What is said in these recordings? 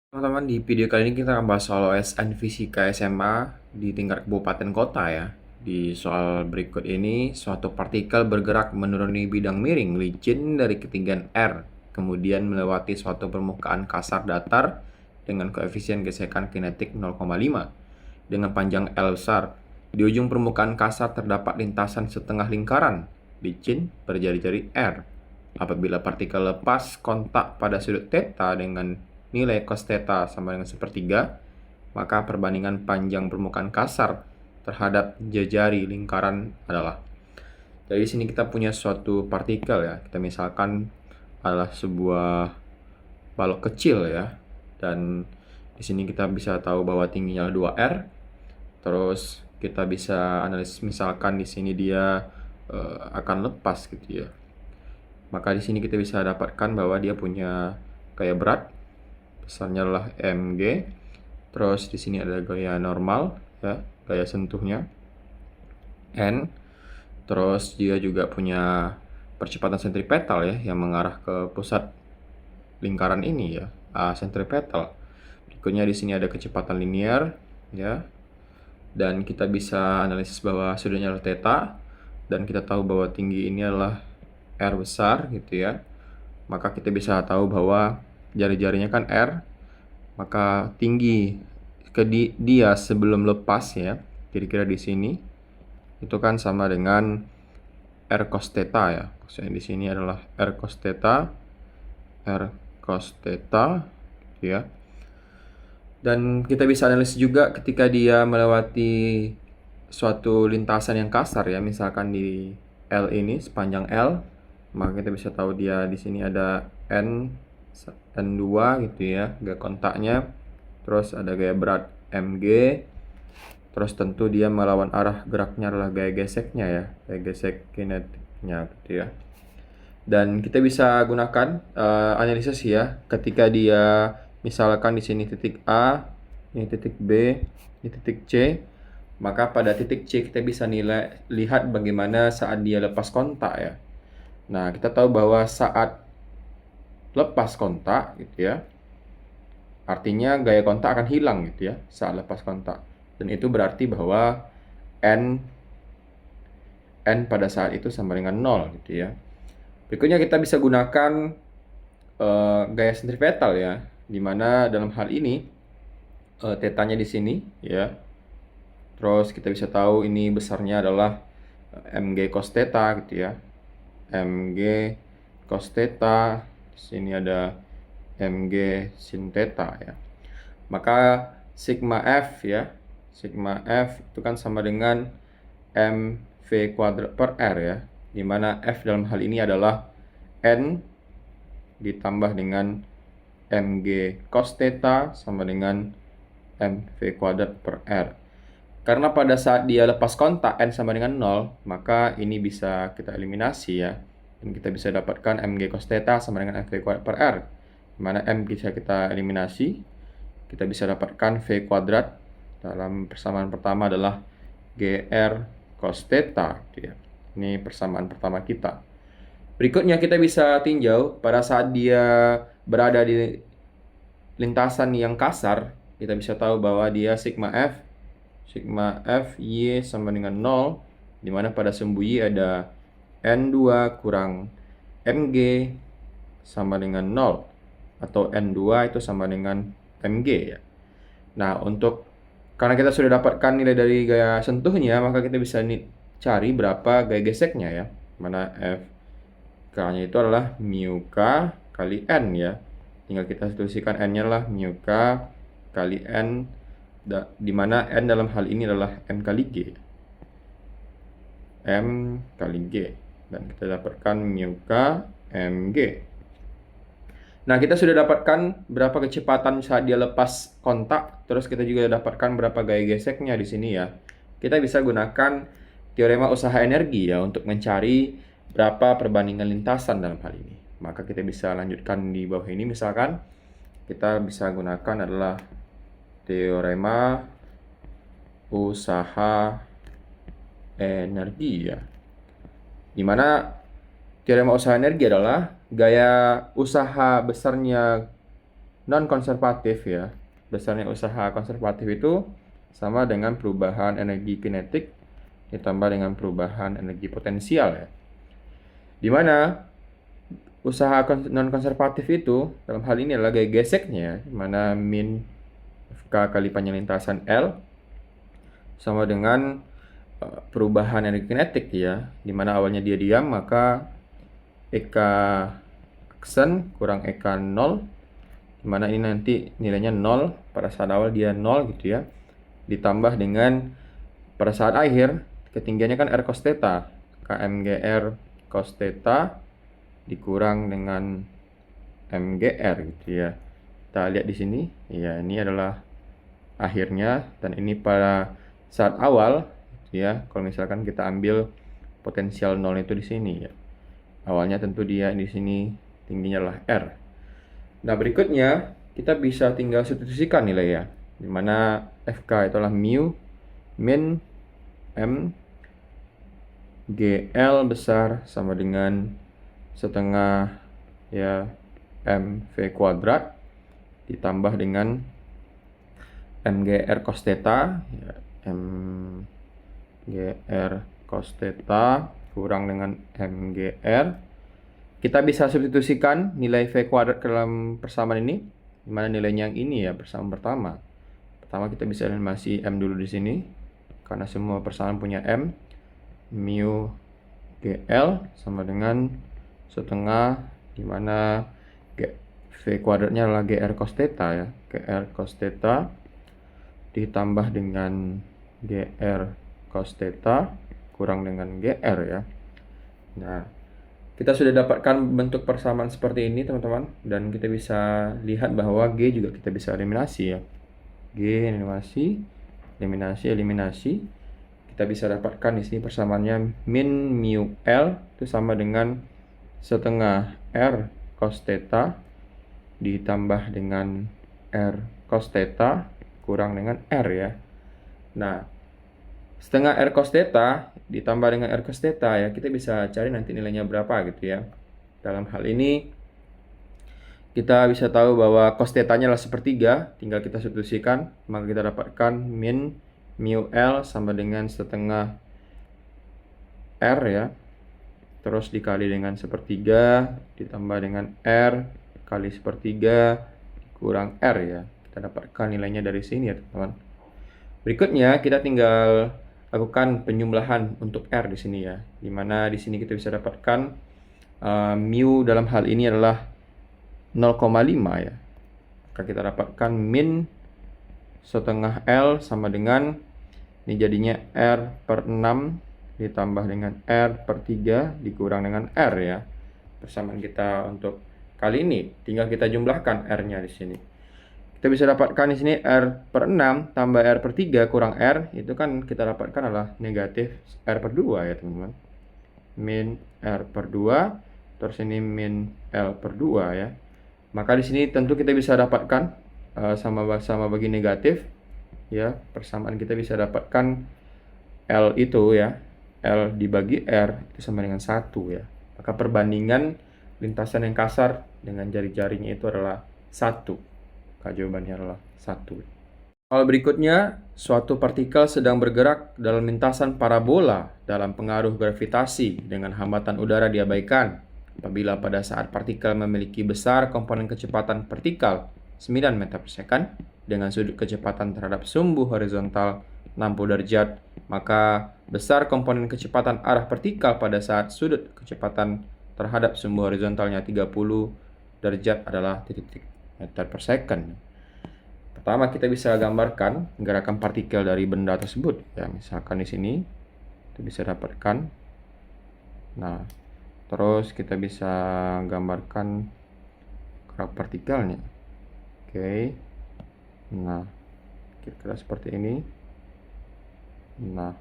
Teman-teman, di video kali ini kita akan bahas soal OSN Fisika SMA di tingkat kabupaten kota ya. Di soal berikut ini, suatu partikel bergerak menuruni bidang miring licin dari ketinggian R, kemudian melewati suatu permukaan kasar datar dengan koefisien gesekan kinetik 0,5 dengan panjang L besar. Di ujung permukaan kasar terdapat lintasan setengah lingkaran licin berjari-jari R. Apabila partikel lepas kontak pada sudut θ dengan nilai cos theta sama dengan sepertiga, maka perbandingan panjang permukaan kasar terhadap jari lingkaran adalah. Dari sini kita punya suatu partikel ya. Kita misalkan adalah sebuah balok kecil ya. Dan di sini kita bisa tahu bahwa tingginya 2R. Terus kita bisa analisis misalkan di sini dia akan lepas gitu ya. Maka di sini kita bisa dapatkan bahwa dia punya gaya berat, besarnya adalah mg. Terus di sini ada gaya normal ya, gaya sentuhnya n. Terus dia juga punya percepatan sentripetal ya yang mengarah ke pusat lingkaran ini ya, sentripetal. Berikutnya di sini ada kecepatan linear ya. Dan kita bisa analisis bahwa sudutnya adalah theta, dan kita tahu bahwa tinggi ini adalah R besar gitu ya. Maka kita bisa tahu bahwa jari-jarinya kan R, maka tinggi dia sebelum lepas ya, kira-kira di sini itu kan sama dengan R cos theta ya. Maksudnya di sini adalah R cos theta gitu ya. Dan kita bisa analisis juga ketika dia melewati suatu lintasan yang kasar ya, misalkan di L ini sepanjang L, maka kita bisa tahu dia di sini ada N2 gitu ya, gaya kontaknya. Terus ada gaya berat mg. Terus tentu dia melawan arah geraknya adalah gaya geseknya ya, gaya gesek kinetiknya gitu ya. Dan kita bisa gunakan analisis ya, ketika dia misalkan di sini titik A, ini titik B, ini titik C, maka pada titik C kita bisa lihat bagaimana saat dia lepas kontak ya. Nah, kita tahu bahwa saat lepas kontak gitu ya, artinya gaya kontak akan hilang gitu ya saat lepas kontak. Dan itu berarti bahwa N pada saat itu sama dengan 0 gitu ya. Berikutnya kita bisa gunakan gaya sentripetal ya, dimana dalam hal ini tetanya di sini ya. Terus kita bisa tahu ini besarnya adalah mg cos theta gitu ya, mg cos theta. Di sini ada mg sin theta ya. Maka sigma f ya, sigma f itu kan sama dengan mv kuadrat per r ya, dimana f dalam hal ini adalah n ditambah dengan mg cos theta sama dengan mv kuadrat per r. Karena pada saat dia lepas kontak n sama dengan 0, maka ini bisa kita eliminasi ya. Dan kita bisa dapatkan mg cos theta sama dengan mv kuadrat per r. Dimana m bisa kita eliminasi, kita bisa dapatkan v kuadrat dalam persamaan pertama adalah gr cos theta gitu ya. Ini persamaan pertama kita. Berikutnya kita bisa tinjau pada saat dia berada di lintasan yang kasar, kita bisa tahu bahwa dia sigma f y sama dengan 0, dimana pada sumbu y ada n2 kurang mg sama dengan 0, atau n2 itu sama dengan mg ya. Nah, karena kita sudah dapatkan nilai dari gaya sentuhnya, maka kita bisa cari berapa gaya geseknya ya, mana f k-nya itu adalah mu k kali n ya. Tinggal kita tuliskan n-nya adalah mu k kali n, di mana n dalam hal ini adalah m kali g. Dan kita dapatkan mu k mg. Nah, kita sudah dapatkan berapa kecepatan saat dia lepas kontak, terus kita juga dapatkan berapa gaya geseknya di sini ya. Kita bisa gunakan teorema usaha energi ya untuk mencari berapa perbandingan lintasan dalam hal ini. Maka kita bisa lanjutkan di bawah ini, misalkan kita bisa gunakan adalah teorema usaha energi ya. Dimana teorema usaha energi adalah gaya usaha besarnya non konservatif ya. Besarnya usaha konservatif itu sama dengan perubahan energi kinetik ditambah dengan perubahan energi potensial ya. Di mana usaha non konservatif itu dalam hal ini adalah gaya geseknya, di mana min F kali panjang lintasan L sama dengan perubahan energi kinetik ya, di mana awalnya dia diam maka EK aksen kurang EK 0, di mana ini nanti nilainya 0 pada saat awal dia 0 gitu ya, ditambah dengan pada saat akhir ketinggiannya kan R cos theta, KMGR cos theta dikurang dengan MGR gitu ya. Kita lihat di sini ya, ini adalah akhirnya dan ini pada saat awal gitu ya. Kalau misalkan kita ambil potensial 0 itu di sini ya. Awalnya tentu dia di sini tingginya adalah R. Nah, berikutnya kita bisa tinggal substitusikan nilai ya. Dimana FK itu adalah mu min M GL besar sama dengan setengah ya MV kuadrat ditambah dengan MGR cos theta ya, MGR cos theta kurang dengan MGR. Kita bisa substitusikan nilai V kuadrat ke dalam persamaan ini, dimana nilainya yang ini ya, persamaan pertama. Pertama kita bisa eliminasi M dulu di sini, karena semua persamaan punya M. Mu GL sama dengan setengah, dimana V kuadratnya adalah GR cos theta ya, GR cos theta ditambah dengan GR cos theta kurang dengan GR ya. Nah, kita sudah dapatkan bentuk persamaan seperti ini teman-teman, dan kita bisa lihat bahwa G juga kita bisa eliminasi ya. G eliminasi. Kita bisa dapatkan di sini persamaannya min mu L itu sama dengan setengah R cos theta ditambah dengan R cos theta kurang dengan R ya. Nah, setengah R cos theta ditambah dengan R cos theta ya, kita bisa cari nanti nilainya berapa gitu ya. Dalam hal ini kita bisa tahu bahwa cos theta-nya adalah sepertiga, tinggal kita substitusikan, maka kita dapatkan min mu L sama dengan setengah R ya, terus dikali dengan sepertiga ditambah dengan R kali sepertiga kurang R ya. Kita dapatkan nilainya dari sini ya teman-teman. Berikutnya kita tinggal lakukan penyembelahan untuk R di sini ya, dimana di sini kita bisa dapatkan mu dalam hal ini adalah 0,5 ya. Maka kita dapatkan min setengah L sama dengan ini jadinya R per 6 ditambah dengan R per 3 dikurang dengan R ya. Persamaan kita untuk kali ini tinggal kita jumlahkan R-nya di sini. Kita bisa dapatkan di sini R per 6 tambah R per 3 kurang R, itu kan kita dapatkan adalah negatif R per 2 ya teman-teman. Min R per 2, terus ini min L per 2 ya. Maka di sini tentu kita bisa dapatkan sama bagi negatif ya. Persamaan kita bisa dapatkan L itu ya, L dibagi R itu sama dengan 1 ya. Maka perbandingan lintasan yang kasar dengan jari-jarinya itu adalah 1. Maka jawabannya adalah 1. Hal berikutnya, suatu partikel sedang bergerak dalam lintasan parabola dalam pengaruh gravitasi dengan hambatan udara diabaikan. Apabila pada saat partikel memiliki besar komponen kecepatan vertikal 9 meter per second dengan sudut kecepatan terhadap sumbu horizontal 60 derajat, maka besar komponen kecepatan arah vertikal pada saat sudut kecepatan terhadap sumbu horizontalnya 30 derajat adalah titik meter per second. Pertama kita bisa gambarkan gerakan partikel dari benda tersebut ya, misalkan di sini kita bisa dapatkan. Nah, terus kita bisa gambarkan gerak partikelnya. Oke. Nah, kira-kira seperti ini. Nah,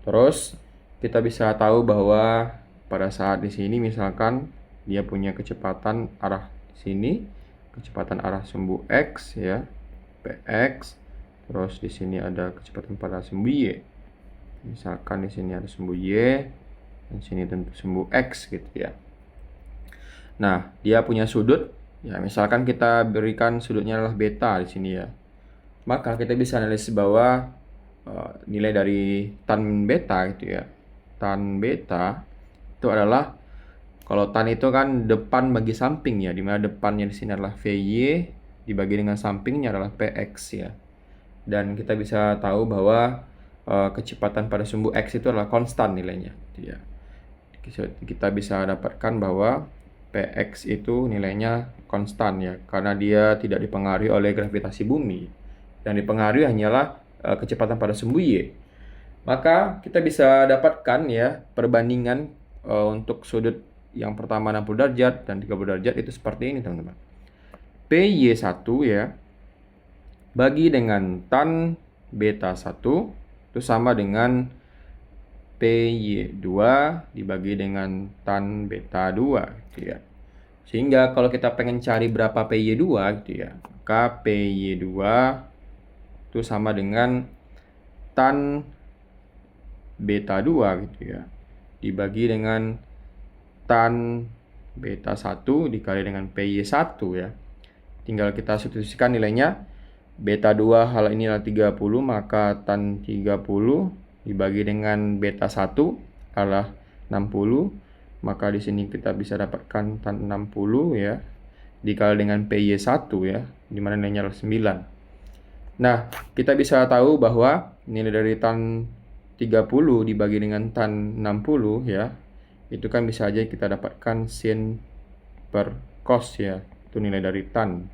terus kita bisa tahu bahwa pada saat di sini misalkan dia punya kecepatan arah sini, kecepatan arah sumbu X ya, Px. Terus di sini ada kecepatan pada sumbu Y. Misalkan di sini ada sumbu Y, dan sini tentu sumbu X gitu ya. Nah, dia punya sudut Ya, misalkan kita berikan sudutnya adalah beta di sini ya. Maka kita bisa analisis bahwa nilai dari tan beta gitu ya. Tan beta itu adalah, kalau tan itu kan depan bagi samping ya, dimana depannya di sini adalah VY dibagi dengan sampingnya adalah PX ya. Dan kita bisa tahu bahwa kecepatan pada sumbu X itu adalah konstan nilainya gitu ya. Kita bisa dapatkan bahwa PX itu nilainya konstan ya, karena dia tidak dipengaruhi oleh gravitasi bumi. Yang dipengaruhi hanyalah kecepatan pada sumbu Y. Maka kita bisa dapatkan ya perbandingan untuk sudut yang pertama 60 derajat dan 30 derajat itu seperti ini teman-teman. PY1 ya bagi dengan tan beta 1 itu sama dengan PY2 dibagi dengan tan beta 2 gitu ya. Sehingga kalau kita pengen cari berapa PY2 gitu ya, maka PY2 itu sama dengan tan beta 2 gitu ya, dibagi dengan tan beta 1 dikali dengan PY1 ya. Tinggal kita substitusikan nilainya. Beta 2 hal ini adalah 30, maka tan 30 dibagi dengan beta 1 adalah 60. Maka di sini kita bisa dapatkan tan 60 ya, dikali dengan PY1 ya, dimana nilainya adalah 9. Nah, kita bisa tahu bahwa nilai dari tan 30 dibagi dengan tan 60 ya, itu kan bisa aja kita dapatkan sin per cos ya, itu nilai dari tan.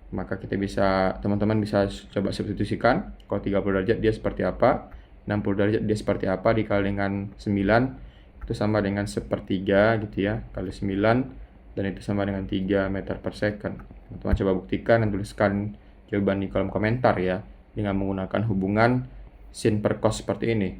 Maka kita bisa, teman-teman bisa coba substitusikan, kalau 30 derajat dia seperti apa, 60 derajat dia seperti apa, dikali dengan 9 itu sama dengan 1/3 gitu ya, kali 9, dan itu sama dengan 3 meter per second. Teman-teman coba buktikan dan tuliskan jawaban di kolom komentar ya, dengan menggunakan hubungan sin per cos seperti ini.